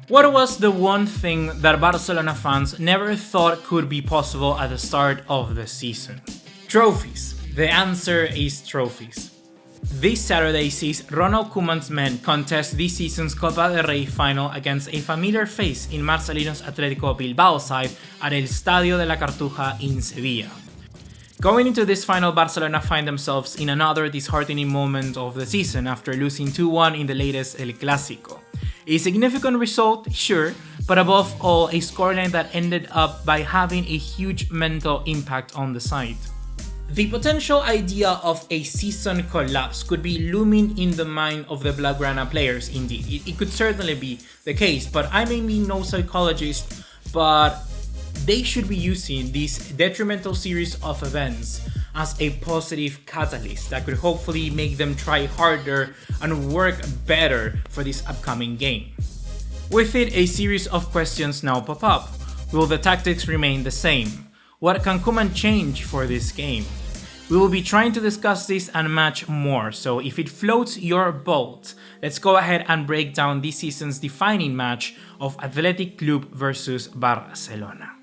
What was the one thing that Barcelona fans never thought could be possible at the start of the season? Trophies. The answer is trophies. This Saturday sees Ronald Koeman's men contest this season's Copa del Rey final against a familiar face in Marcelino's Atletico Bilbao side at el Estadio de La Cartuja in Seville. Going into this final, Barcelona find themselves in another disheartening moment of the season after losing 2-1 in the latest El Clásico. A significant result, sure, but above all a scoreline that ended up by having a huge mental impact on the side. The potential idea of a season collapse could be looming in the mind of the Blaugrana players indeed. It could certainly be the case, but I may be no psychologist, but they should be using this detrimental series of events as a positive catalyst that could hopefully make them try harder and work better for this upcoming game. With it, a series of questions now pop up. Will the tactics remain the same? What can Koeman change for this game? We will be trying to discuss this and much more, so if it floats your boat, let's go ahead and break down this season's defining match of Athletic Club versus Barcelona.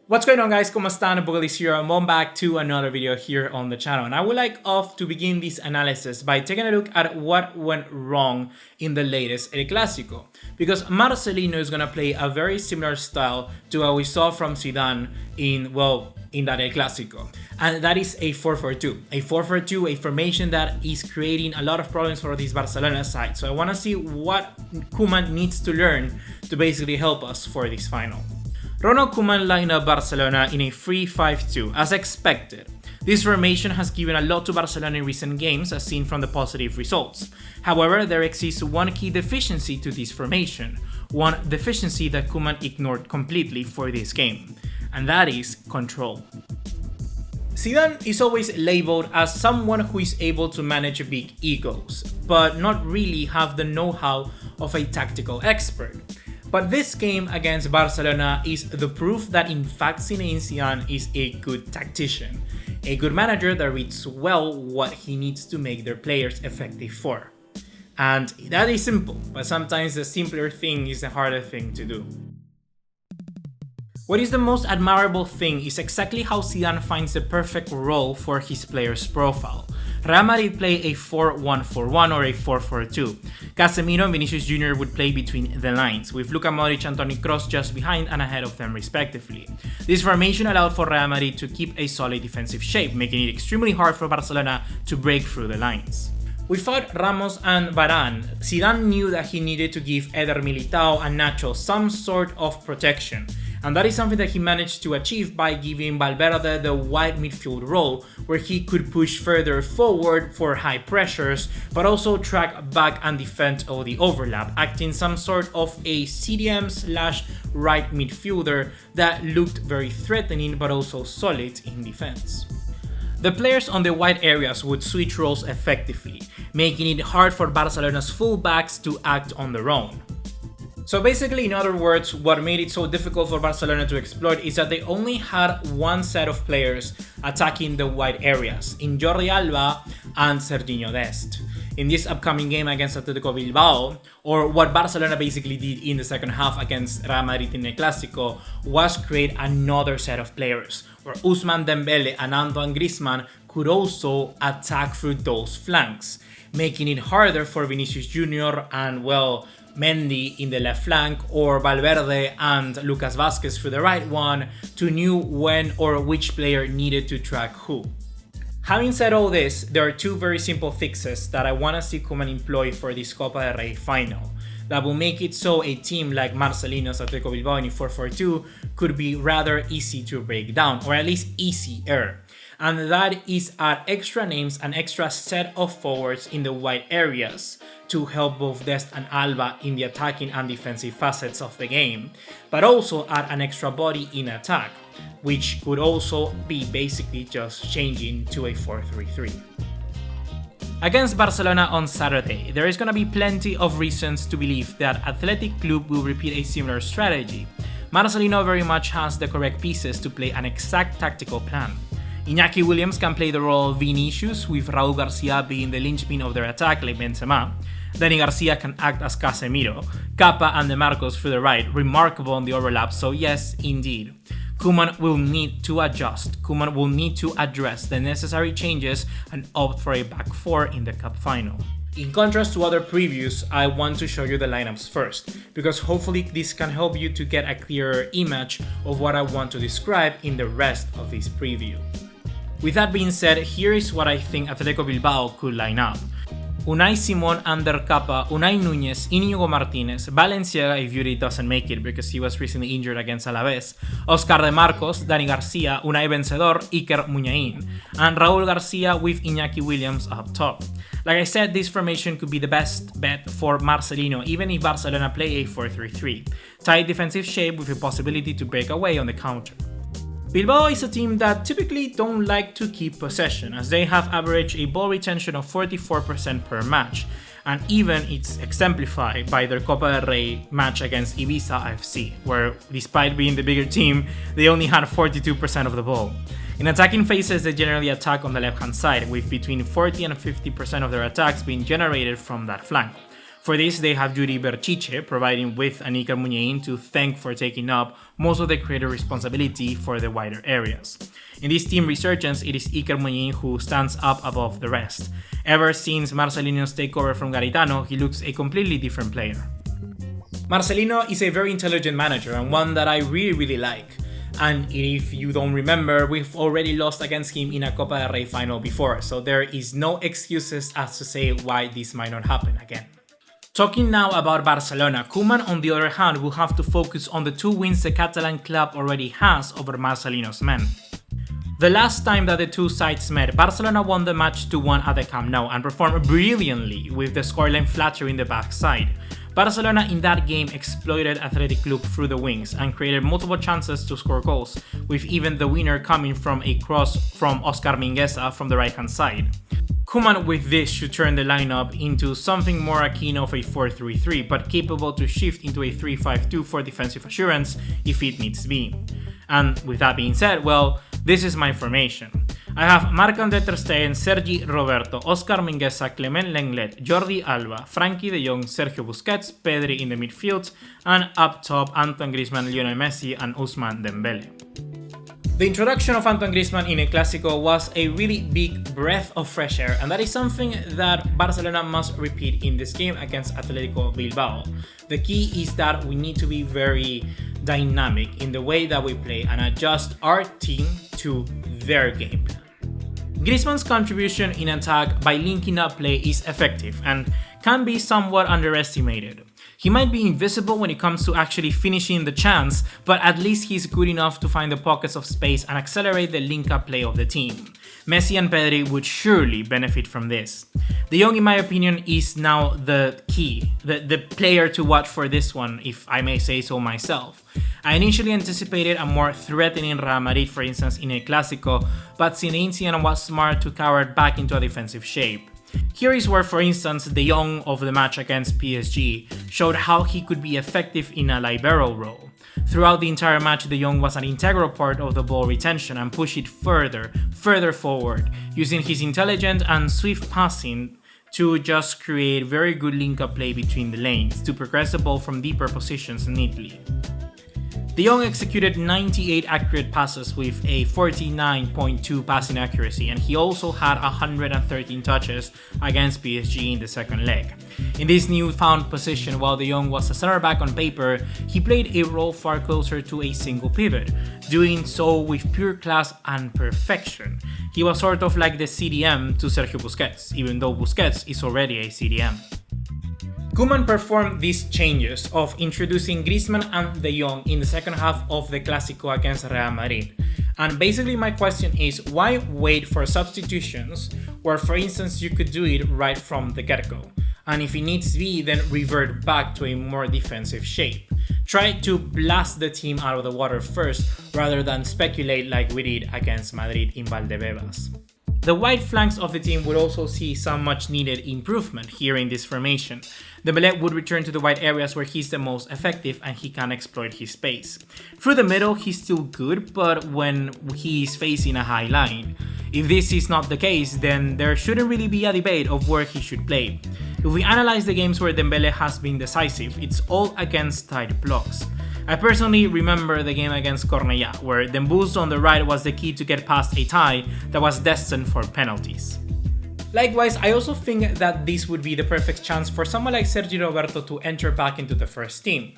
What's going on, guys? ¿Cómo están? BugaLuis here, and welcome back to another video here on the channel. And I would like to begin this analysis by taking a look at what went wrong in the latest El Clásico. Because Marcelino is going to play a very similar style to what we saw from Zidane in that El Clásico. And that is a 4-4-2. A 4-4-2, a formation that is creating a lot of problems for this Barcelona side. So I want to see what Koeman needs to learn to basically help us for this final. Ronald Koeman lined up Barcelona in a 3-5-2, as expected. This formation has given a lot to Barcelona in recent games, as seen from the positive results. However, there exists one key deficiency to this formation, one deficiency that Koeman ignored completely for this game, and that is control. Zidane is always labeled as someone who is able to manage big egos, but not really have the know-how of a tactical expert. But this game against Barcelona is the proof that in fact Zinedine Zidane is a good tactician, a good manager that reads well what he needs to make their players effective for. And that is simple, but sometimes the simpler thing is the harder thing to do. What is the most admirable thing is exactly how Zidane finds the perfect role for his player's profile. Real Madrid play a 4-1-4-1 or a 4-4-2. Casemiro and Vinicius Jr. would play between the lines, with Luka Modric and Toni Kroos just behind and ahead of them respectively. This formation allowed for Real Madrid to keep a solid defensive shape, making it extremely hard for Barcelona to break through the lines. Without Ramos and Varane, Zidane knew that he needed to give Eder Militao and Nacho some sort of protection. And that is something that he managed to achieve by giving Valverde the wide midfield role, where he could push further forward for high pressures, but also track back and defend all the overlap, acting some sort of a CDM/right midfielder that looked very threatening but also solid in defense. The players on the wide areas would switch roles effectively, making it hard for Barcelona's fullbacks to act on their own. So basically, in other words, what made it so difficult for Barcelona to exploit is that they only had one set of players attacking the wide areas, in Jordi Alba and Serginho Dest. In this upcoming game against Atletico Bilbao, or what Barcelona basically did in the second half against Real Madrid in El Clásico, was create another set of players, where Ousmane Dembele and Antoine Griezmann could also attack through those flanks, making it harder for Vinicius Jr. and, Mendy in the left flank, or Valverde and Lucas Vázquez through the right one, to know when or which player needed to track who. Having said all this, there are two very simple fixes that I want to see Koeman employ for this Copa del Rey final that will make it so a team like Marcelino's Atletico Bilbao in 4-4-2 could be rather easy to break down, or at least easier. And that is add extra names and extra set of forwards in the wide areas to help both Dest and Alba in the attacking and defensive facets of the game, but also add an extra body in attack, which could also be basically just changing to a 4-3-3. Against Barcelona on Saturday, there is going to be plenty of reasons to believe that Athletic Club will repeat a similar strategy. Marcelino very much has the correct pieces to play an exact tactical plan. Iñaki Williams can play the role of Vinicius, with Raúl Garcia being the linchpin of their attack like Benzema. Dani Garcia can act as Casemiro. Kappa and De Marcos through the right, remarkable on the overlap, so yes, indeed. Koeman will need to adjust. Koeman will need to address the necessary changes and opt for a back four in the cup final. In contrast to other previews, I want to show you the lineups first, because hopefully this can help you to get a clearer image of what I want to describe in the rest of this preview. With that being said, here is what I think Atletico Bilbao could line up. Unai Simon, Ander Kappa, Unai Núñez, Íñigo Martínez, Valenciaga if Yuri doesn't make it because he was recently injured against Alavés, Oscar De Marcos, Dani Garcia, Unai Vencedor, Iker Muniain, and Raúl Garcia with Iñaki Williams up top. Like I said, this formation could be the best bet for Marcelino even if Barcelona play a 4-3-3. Tight defensive shape with a possibility to break away on the counter. Bilbao is a team that typically don't like to keep possession, as they have averaged a ball retention of 44% per match, and even it's exemplified by their Copa del Rey match against Ibiza FC, where despite being the bigger team, they only had 42% of the ball. In attacking phases, they generally attack on the left-hand side, with between 40 and 50% of their attacks being generated from that flank. For this, they have Yuri Berchiche providing with an Iker Muniain to thank for taking up most of the creative responsibility for the wider areas. In this team resurgence, it is Iker Muniain who stands up above the rest. Ever since Marcelino's takeover from Garitano, he looks a completely different player. Marcelino is a very intelligent manager and one that I really like. And if you don't remember, we've already lost against him in a Copa del Rey final before, so there is no excuses as to say why this might not happen again. Talking now about Barcelona, Koeman on the other hand will have to focus on the 2 wins the Catalan club already has over Marcelino's men. The last time that the two sides met, Barcelona won the match 2-1 at the Camp Nou and performed brilliantly with the scoreline flattering the backside. Barcelona in that game exploited Athletic Club through the wings and created multiple chances to score goals, with even the winner coming from a cross from Oscar Mingueza from the right hand side. Koeman with this should turn the lineup into something more akin of a 4-3-3, but capable to shift into a 3-5-2 for defensive assurance if it needs to be. And with that being said, well, this is my formation. I have Marc-André ter Stegen, Sergi Roberto, Oscar Mingueza, Clement Lenglet, Jordi Alba, Frankie de Jong, Sergio Busquets, Pedri in the midfield, and up top Antoine Griezmann, Lionel Messi, and Ousmane Dembele. The introduction of Antoine Griezmann in a Clásico was a really big breath of fresh air, and that is something that Barcelona must repeat in this game against Atletico Bilbao. The key is that we need to be very dynamic in the way that we play and adjust our team to their game plan. Griezmann's contribution in attack by linking up play is effective and can be somewhat underestimated. He might be invisible when it comes to actually finishing the chance, but at least he's good enough to find the pockets of space and accelerate the link-up play of the team. Messi and Pedri would surely benefit from this. De Jong, in my opinion, is now the key, the player to watch for this one, if I may say so myself. I initially anticipated a more threatening Real Madrid, for instance, in a Clásico, but Zinedine Zidane was smart to cower back into a defensive shape. Here is where, for instance, De Jong of the match against PSG showed how he could be effective in a libero role. Throughout the entire match, De Jong was an integral part of the ball retention and pushed it further forward, using his intelligent and swift passing to just create very good link-up play between the lanes to progress the ball from deeper positions neatly. De Jong executed 98 accurate passes with a 49.2 passing accuracy, and he also had 113 touches against PSG in the second leg. In this newfound position, while De Jong was a center back on paper, he played a role far closer to a single pivot, doing so with pure class and perfection. He was sort of like the CDM to Sergio Busquets, even though Busquets is already a CDM. Koeman performed these changes of introducing Griezmann and De Jong in the second half of the Clásico against Real Madrid. And basically my question is, why wait for substitutions where, for instance, you could do it right from the get-go? And if it needs to be, then revert back to a more defensive shape. Try to blast the team out of the water first rather than speculate like we did against Madrid in Valdebebas. The wide flanks of the team would also see some much needed improvement here in this formation. Dembélé would return to the wide areas where he's the most effective and he can exploit his space. Through the middle, he's still good, but when he's facing a high line. If this is not the case, then there shouldn't really be a debate of where he should play. If we analyze the games where Dembélé has been decisive, it's all against tight blocks. I personally remember the game against Cornellà, where Dembouz on the right was the key to get past a tie that was destined for penalties. Likewise, I also think that this would be the perfect chance for someone like Sergi Roberto to enter back into the first team.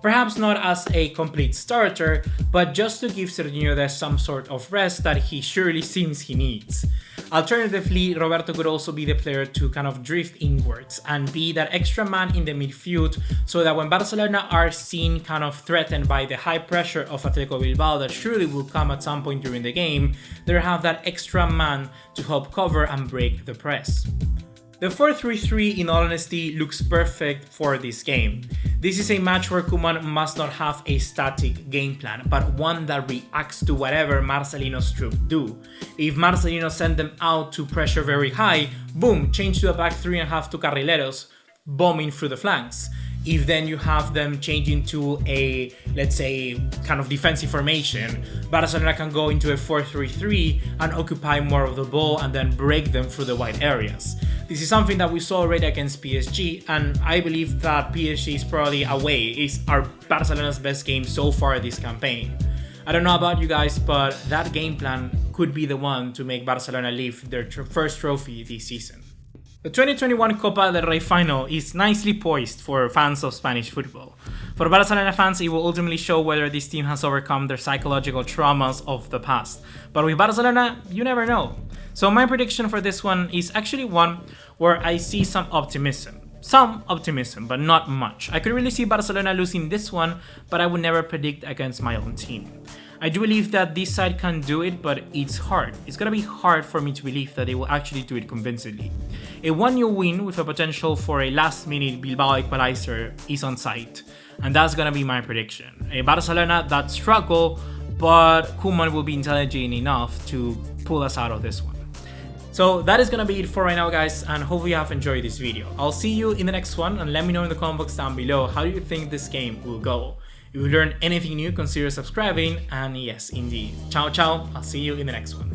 Perhaps not as a complete starter, but just to give Serginho Dest some sort of rest that he surely seems he needs. Alternatively, Roberto could also be the player to kind of drift inwards and be that extra man in the midfield so that when Barcelona are seen kind of threatened by the high pressure of Atletico Bilbao that surely will come at some point during the game, they have that extra man to help cover and break the press. The 4-3-3, in all honesty, looks perfect for this game. This is a match where Koeman must not have a static game plan, but one that reacts to whatever Marcelino's troops do. If Marcelino send them out to pressure very high, boom, change to a back 3.5 to Carrileros, bombing through the flanks. If then you have them changing to a, let's say, kind of defensive formation, Barcelona can go into a 4-3-3 and occupy more of the ball and then break them through the wide areas. This is something that we saw already against PSG, and I believe that PSG is probably away, is our Barcelona's best game so far this campaign. I don't know about you guys, but that game plan could be the one to make Barcelona lift their first trophy this season. The 2021 Copa del Rey final is nicely poised for fans of Spanish football. For Barcelona fans, it will ultimately show whether this team has overcome their psychological traumas of the past. But with Barcelona, you never know. So my prediction for this one is actually one where I see some optimism. Some optimism, but not much. I could really see Barcelona losing this one, but I would never predict against my own team. I do believe that this side can do it, but it's hard. It's gonna be hard for me to believe that they will actually do it convincingly. A 1-0 win with a potential for a last-minute Bilbao equalizer is on sight, and that's gonna be my prediction. A Barcelona that struggle, but Koeman will be intelligent enough to pull us out of this one. So that is gonna be it for right now, guys, and hopefully you have enjoyed this video. I'll see you in the next one, and let me know in the comment box down below how you think this game will go. If you learned anything new, consider subscribing, and yes, indeed. Ciao, ciao. I'll see you in the next one.